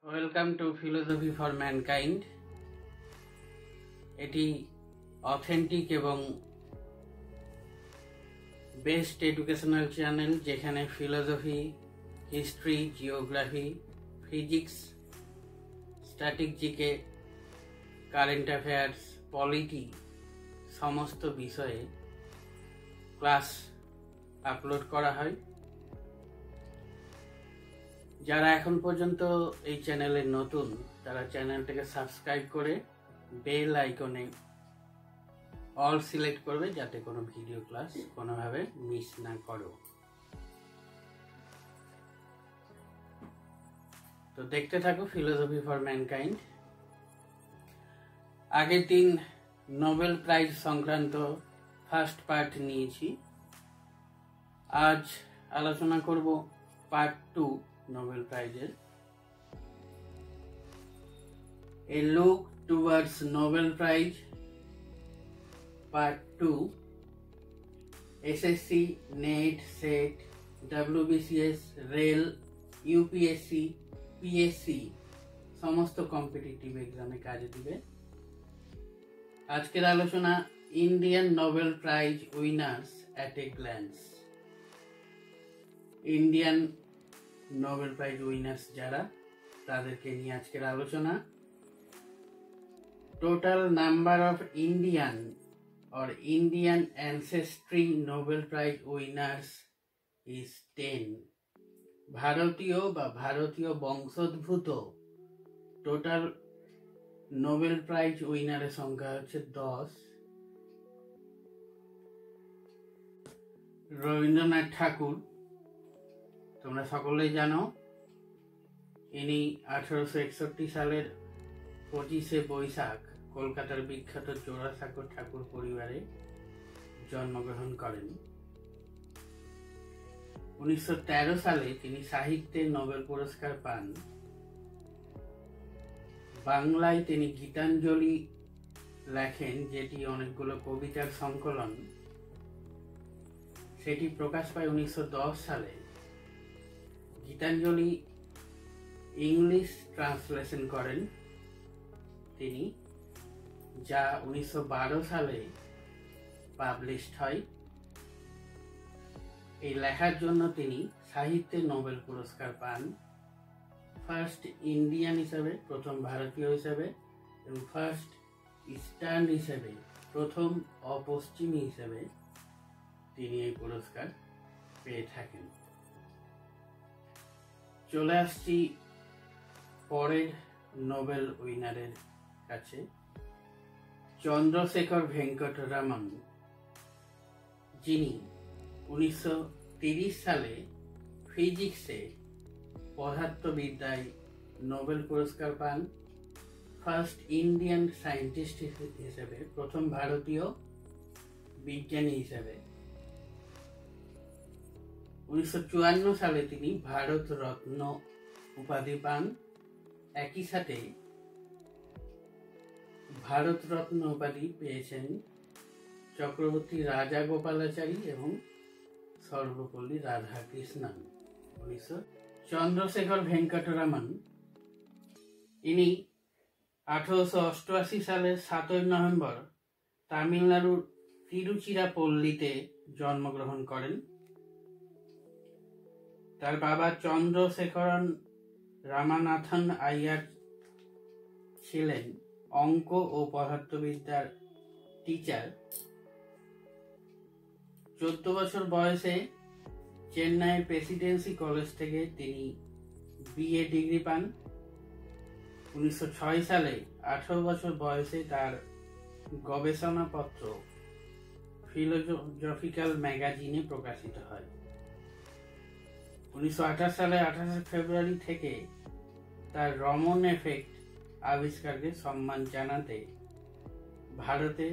Welcome to philosophy for mankind. এটি authentic এবং best educational channel, যেখানে philosophy, history, geography, physics, static GK, current affairs, polity সমস্ত বিষয়ে class upload করা হয়। যারা এখন পর্যন্ত এই চ্যানেলে নতুন, তারা চ্যানেলটাকে সাবস্ক্রাইব করে বেল আইকনে অল সিলেক্ট করবে, যাতে কোনো ভিডিও ক্লাস কোনোভাবে মিস না করো। তো দেখতে থাকো ফিলোসফি ফর ম্যানকাইন্ড। আগের দিন নোবেল প্রাইজ সংক্রান্ত ফার্স্ট পার্ট নিয়েছি। আজ আলোচনা করব পার্ট 2 নোবেল প্রাইজের। A look towards Nobel Prize Part 2, SSC, NET, SET, WBCS, rail, UPSC, PSC সমস্ত কম্পিটিটিভ এক্সামে কাজে দিবে। আজকের আলোচনা Indian Nobel prize winners at a glance. Indian Nobel prize winners যারা, তাদেরকে নিয়ে আজকের আলোচনা। Total number of Indian or Indian ancestry Nobel Prize winners is 10. ভারতীয় বা ভারতীয় বংশোদ্ভূত টোটাল নোবেল প্রাইজ উইনারের সংখ্যা হচ্ছে 10। রবীন্দ্রনাথ ঠাকুর, তোমরা সকলেই জানো, ইনি 1861 সালের 25শে বৈশাখ কলকাতার বিখ্যাত জোড়াসাঁকো ঠাকুর পরিবারে জন্মগ্রহণ করেন। 1913 সালে তিনি সাহিত্যে নোবেল পুরস্কার পান। বাংলায় তিনি গীতাঞ্জলি লেখেন, যেটি অনেকগুলো কবিতার সংকলন। সেটি প্রকাশ পায় 1910 সালে। গীতাঞ্জলি ইংলিশ ট্রান্সলেশন করেন তিনি, যা 1912 সালে পাবলিশড হয়। এই লেখার জন্য তিনি সাহিত্যে নোবেল পুরস্কার পান। ফার্স্ট ইন্ডিয়ান হিসেবে, প্রথম ভারতীয় হিসেবে, এবং ফার্স্ট ইস্টার্ন হিসেবে, প্রথম অপশ্চিমী হিসেবে তিনি এই পুরস্কার পেয়ে থাকেন। চলে আসছি পরের নোবেল উইনারের কাছে। চন্দ্রশেখর ভেঙ্কট রমন, যিনি 1930 সালে ফিজিক্সে, পদার্থবিদ্যায় নোবেল পুরস্কার পান। ফার্স্ট ইন্ডিয়ান সায়েন্টিস্ট হিসেবে, প্রথম ভারতীয় বিজ্ঞানী হিসেবে। 1954 সালে তিনি ভারত রত্ন উপাধি পান। একই সাথে ভারত রত্ন উপাধি পেয়েছেন চক্রবর্তী রাজা গোপালাচারী এবং সর্বপল্লী রাধাকৃষ্ণন। চন্দ্রশেখর ভেঙ্কট রমন, ইনি 1888 সালের 7 নভেম্বর তামিলনাড়ুর তিরুচিরাপল্লীতে জন্মগ্রহণ করেন। তার বাবা চন্দ্রশেখরন রামানাথন আইয়ার ছিলেন অঙ্ক ও পদার্থবিদ্যার টিচার। 14 বছর বয়সে চেন্নাইয়ের প্রেসিডেন্সি কলেজ থেকে তিনি বিএ ডিগ্রি পান। 1906 সালে 18 বছর বয়সে তার গবেষণাপত্র ফিলোজফিক্যাল ম্যাগাজিনে প্রকাশিত হয়। 1928 সালে 28 ফেব্রুয়ারি থেকে তার রমন এফেক্ট আবিষ্কারকে সম্মান জানাতে ভারতে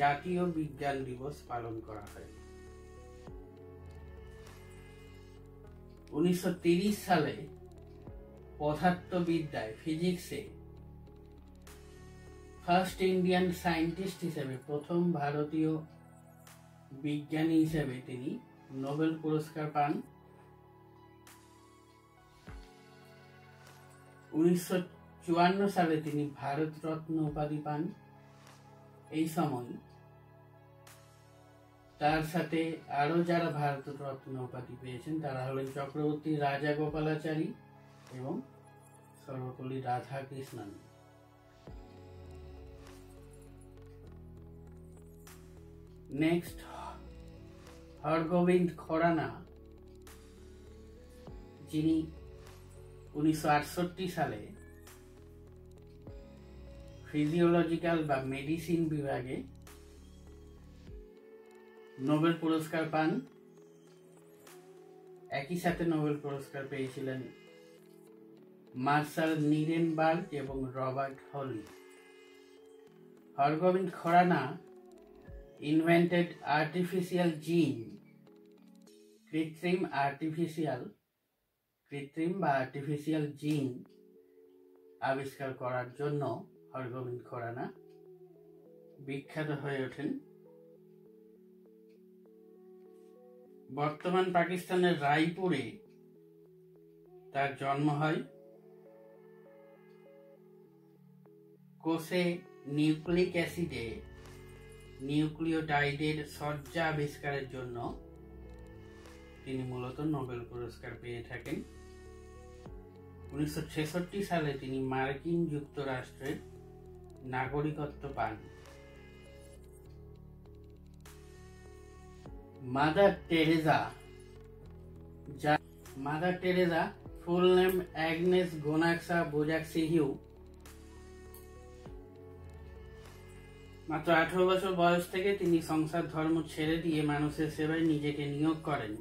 জাতীয় বিজ্ঞান দিবস পালন করা হয়। 1930 সালে পদার্থবিদ্যায়, ফিজিক্সে ফার্স্ট ইন্ডিয়ান সায়েন্টিস্ট হিসেবে, প্রথম ভারতীয় বিজ্ঞানী হিসেবে তিনি নোবেল পুরস্কার পান। 1954 সালে তিনি ভারত রত্ন উপাধি পান। এই সময় তার সাথে আরো যারা ভারত রত্ন উপাধি পেয়েছেন তারা হলেন চক্রবর্তী রাজাগোপালাচারী এবং সর্বপল্লী রাধাকৃষ্ণন। নেক্সট, হরগোবিন্দ খোরানা, যিনি 1968 সালে ফিজিওলজিক্যাল বা মেডিসিন বিভাগে নোবেল পুরস্কার পান। একই সাথে নোবেল পুরস্কার পেয়েছিলেন মার্শাল নিরেনবার্গ এবং Robert Holley. Hargobind Khorana invented artificial gene, কৃত্রিম বা আর্টিফিশিয়াল জিন আবিষ্কার করার জন্য হরগোবিন্দ খোরানা বিখ্যাত হয়ে ওঠেন। বর্তমান পাকিস্তানের রায়পুরে তার জন্ম হয়। কোষে নিউক্লিক অ্যাসিডে নিউক্লিওটাইডের সজ্জা আবিষ্কারের জন্য তিনি মূলত নোবেল পুরস্কার পেয়ে থাকেন। 1966 সালে তিনি মার্কিন যুক্তরাষ্ট্রের নাগরিকত্ব পান। Mother Teresa, full name Agnes Gonxha Bojaxhiu, মাত্র 18 বছর বয়স থেকে তিনি সংসার ধর্ম ছেড়ে দিয়ে মানুষের সেবায় নিজেকে নিয়োগ করেন।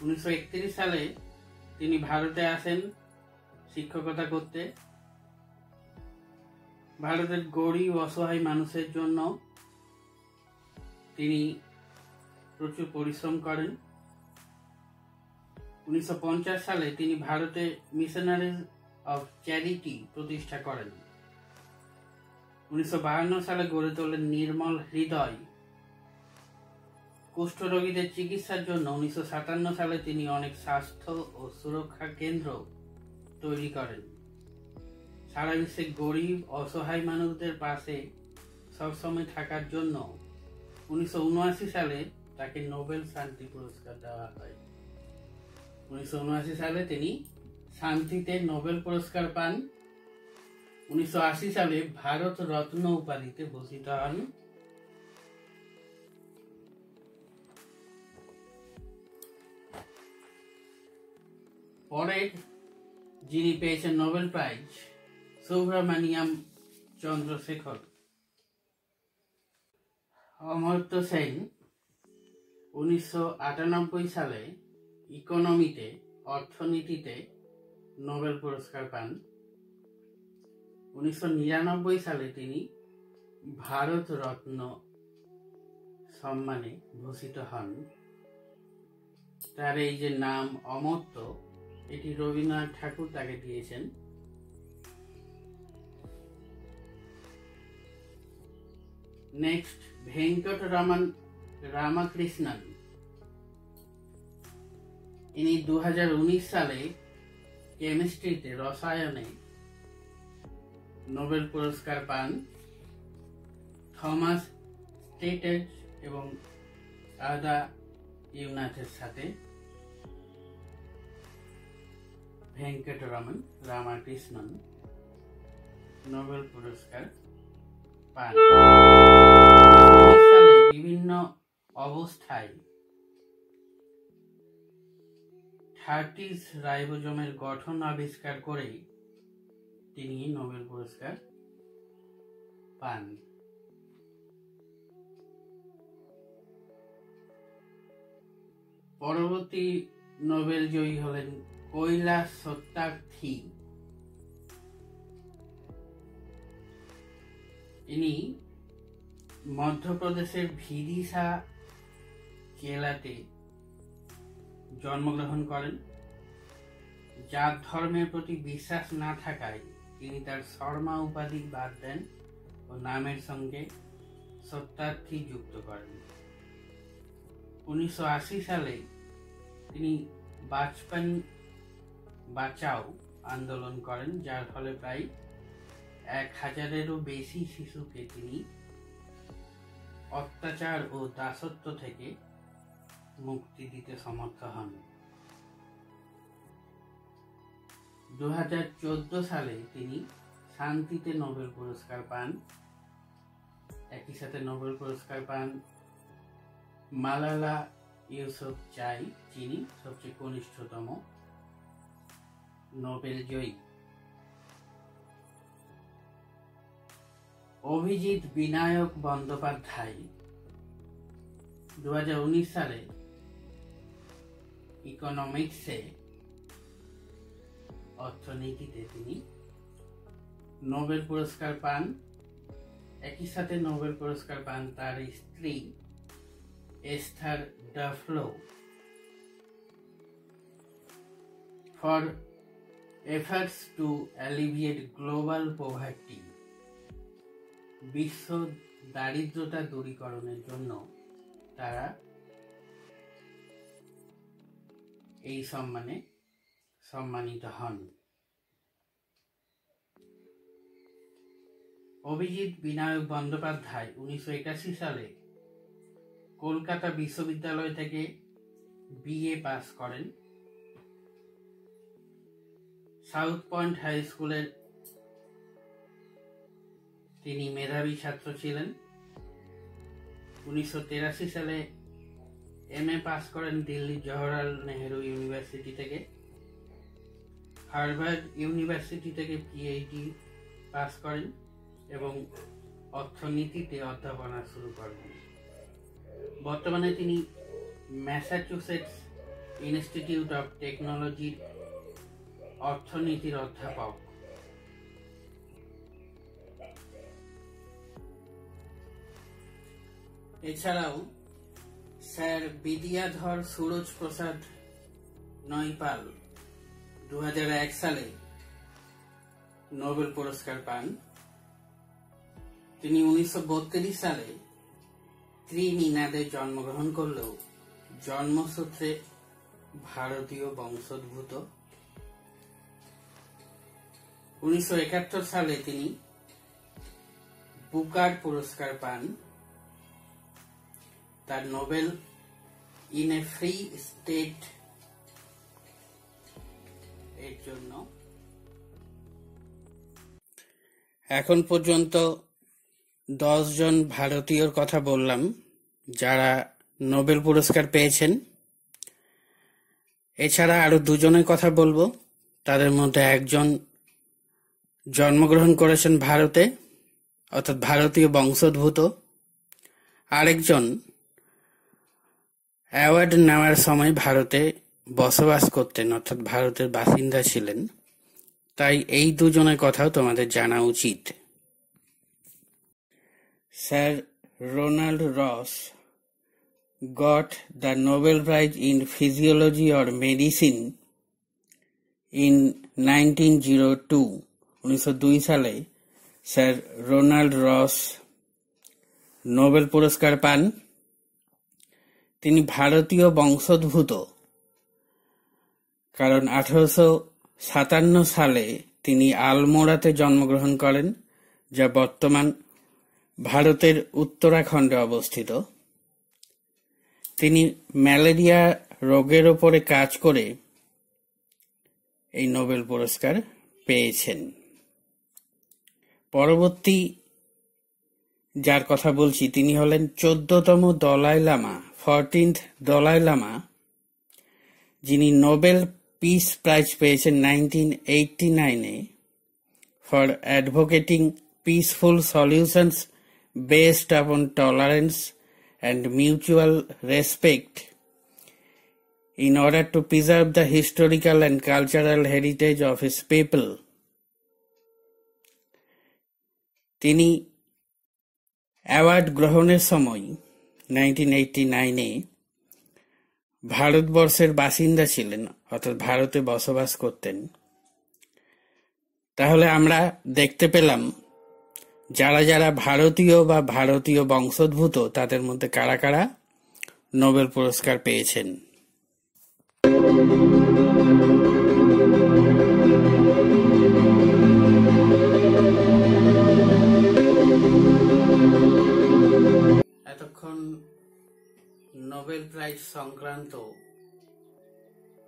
1931 সালে তিনি ভারতে আসেন শিক্ষকতা করতে। ভারতের গরিব অসহায় মানুষের জন্য তিনি প্রচুর পরিশ্রম করেন। 1950 সালে তিনি ভারতে মিশনারিজ অফ চ্যারিটি প্রতিষ্ঠা করেন। 1952 সালে গড়ে তোলেন নির্মল হৃদয়। কুষ্ঠরোগীদের চিকিৎসার জন্য 1957 সালে তিনি অনেক স্বাস্থ্য ও সুরক্ষা কেন্দ্র তৈরি করেন। সারা বিশ্বে গরিব অসহায় মানুষদের পাশে সবসময় থাকার জন্য 1979 সালে তাকে নোবেল শান্তি পুরস্কার দেওয়া হয়। 1979 সালে তিনি শান্তিতে নোবেল পুরস্কার পান। 1980 সালে ভারত রত্ন উপাধিতে ভূষিত হন। পরে যিনি পেয়েছেন নোবেল প্রাইজ, সুব্রমণিয়াম চন্দ্রশেখর। অমর্ত্য সেন 1998 সালে ইকোনমিতে, অর্থনীতিতে নোবেল পুরস্কার পান। 1999 সালে তিনি ভারত রত্ন সম্মানে ভূষিত হন। তার এই যে নাম অমর্ত্য, এটি রবীন্দ্রনাথ ঠাকুর তাকে দিয়েছেন। নেক্সট, ভেঙ্কটরমন রামকৃষ্ণন। ইনি 2019 সালে কেমিস্ট্রিতে, রসায়নে নোবেল পুরস্কার পান। থমাস স্টেটেজ এবং আদা ইউনাথের সাথে ভেঙ্কটরমন রামকৃষ্ণন নোবেল পুরস্কার পান। বিভিন্ন অবস্থায় 30 রাইবোজোমের গঠন আবিষ্কার করে তিনি নোবেল পুরস্কার পান। পরবর্তী নোবেল জয়ী হলেন কৈলাস সত্যার্থী। ইনি মধ্যপ্রদেশের ভিদিশা জেলাতে জন্মগ্রহণ করেন। জাত ধর্মের প্রতি বিশ্বাস না থাকায় তিনি তার শর্মা উপাধি বাদ দেন ও নামের সঙ্গে সত্যার্থী যুক্ত করেন। 1980 সালে তিনি বাচপন বাঁচাও আন্দোলন করেন, যার ফলে প্রায় 1000-এরও বেশি শিশুকে তিনি অত্যাচার ও দাসত্ব থেকে মুক্তি দিতে সমর্থ হন। 2014 সালে তিনি শান্তিতে নোবেল পুরস্কার পান। একই সাথে নোবেল পুরস্কার পান মালালা ইউসুফজাই, যিনি সবচেয়ে কনিষ্ঠতম নোবেল জয়ী। অভিজিৎ বিনায়ক বন্দ্যোপাধ্যায় 2019 সালে ইকোনমিক্সে, অর্থনীতিতে তিনি নোবেল পুরস্কার পান। একই সাথে নোবেল পুরস্কার পান তার স্ত্রী Esther Duflo for efforts to alleviate global poverty, বিশ্ব দারিদ্রতা দূরীকরণের জন্য তারা এই সম্মানে সম্মানিত হন। অভিজিৎ বিনায়ক বন্দ্যোপাধ্যায় 1981 সালে কলকাতা বিশ্ববিদ্যালয় থেকে বিএ পাস করেন। সাউথ পয়েন্ট হাই স্কুলের তিনি মেধাবী ছাত্র ছিলেন। 1983 সালে এমএ পাস করেন দিল্লি জওহরলাল নেহেরু ইউনিভার্সিটি থেকে। হার্ভার্ড ইউনিভার্সিটি থেকে পিএইচডি পাস করেন এবং অর্থনীতিতে অধ্যাপনা শুরু করেন। বর্তমানে তিনি ম্যাসাচুসেটস ইনস্টিটিউট অফ টেকনোলজির অর্থনীতির অধ্যাপক। এছাড়াও স্যার বিদ্যাধর সুরজ প্রসাদ নইপাল 2001 সালে নোবেল পুরস্কার পান। তিনি 1932 সালে ত্রিনিদাদে জন্মগ্রহণ করলেও জন্মসূত্রে ভারতীয় বংশোদ্ভূত। 1971 সালে তিনি বুকার পুরস্কার পান তার Nobel in a free state এর জন্য। এখন পর্যন্ত 10 জন ভারতীয়র কথা বললাম যারা নোবেল পুরস্কার পেয়েছেন। এছাড়া আরো 2 জনের কথা বলবো। তাদের মধ্যে একজন জন্মগ্রহণ করেছেন ভারতে, অর্থাৎ ভারতীয় বংশোদ্ভূত। আরেকজন অ্যাওয়ার্ড নেওয়ার সময় ভারতে বসবাস করতেন, অর্থাৎ ভারতের বাসিন্দা ছিলেন। তাই এই 2 জনের কথাও তোমাদের জানা উচিত। স্যার রোনাল্ড রস got the Nobel Prize in Physiology or Medicine in 1902. 1902 সালে স্যার রোনাল্ড রস নোবেল পুরস্কার পান। তিনি ভারতীয় বংশোদ্ভূত, কারণ 1857 সালে তিনি আলমোড়াতে জন্মগ্রহণ করেন, যা বর্তমান ভারতের উত্তরাখণ্ডে অবস্থিত। তিনি ম্যালেরিয়া রোগের ওপরে কাজ করে এই নোবেল পুরস্কার পেয়েছেন। পরবর্তী যার কথা বলছি তিনি হলেন 14তম দলাই লামা, 14th দলাই লামা, যিনি নোবেল পিস প্রাইজ পেয়েছেন 1989-এ for advocating peaceful solutions based upon tolerance and mutual respect in order to preserve the historical and cultural heritage of his people. তিনি অ্যাওয়ার্ড গ্রহণের সময় 1989-এ ভারতবর্ষের বাসিন্দা ছিলেন, অর্থাৎ ভারতে বসবাস করতেন। তাহলে আমরা দেখতে পেলাম যারা যারা ভারতীয় বা ভারতীয় বংশোদ্ভূত তাদের মধ্যে কারা কারা নোবেল পুরস্কার পেয়েছেন। নোবেল প্রাইজ সংক্রান্ত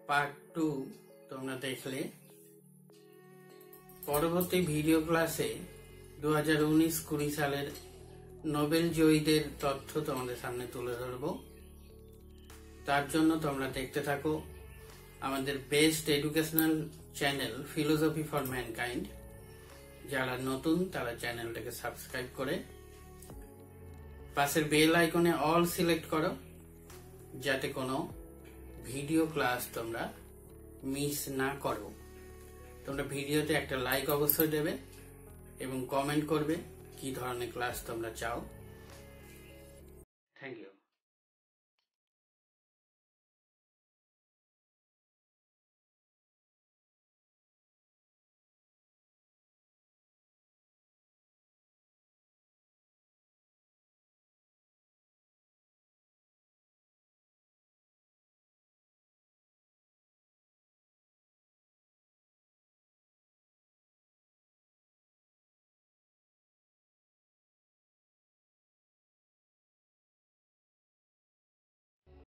পার্ট 2 তোমরা দেখলে। পরবর্তী ভিডিও ক্লাসে 2019-20 সালের নোবেল জয়ীদের তথ্য তোমাদের সামনে তুলে ধরব। তার জন্য তোমরা দেখতে থাকো আমাদের best educational channel philosophy for mankind. যারা নতুন তারা চ্যানেলটাকে সাবস্ক্রাইব করে পাশের বেল আইকনে অল সিলেক্ট করো, যাতে কোনো ভিডিও ক্লাস তোমরা মিস না করো। তোমরা ভিডিওতে একটা লাইক অবশ্যই দেবে এবং কমেন্ট করবে কি ধরনের ক্লাস তোমরা চাও। Thank you.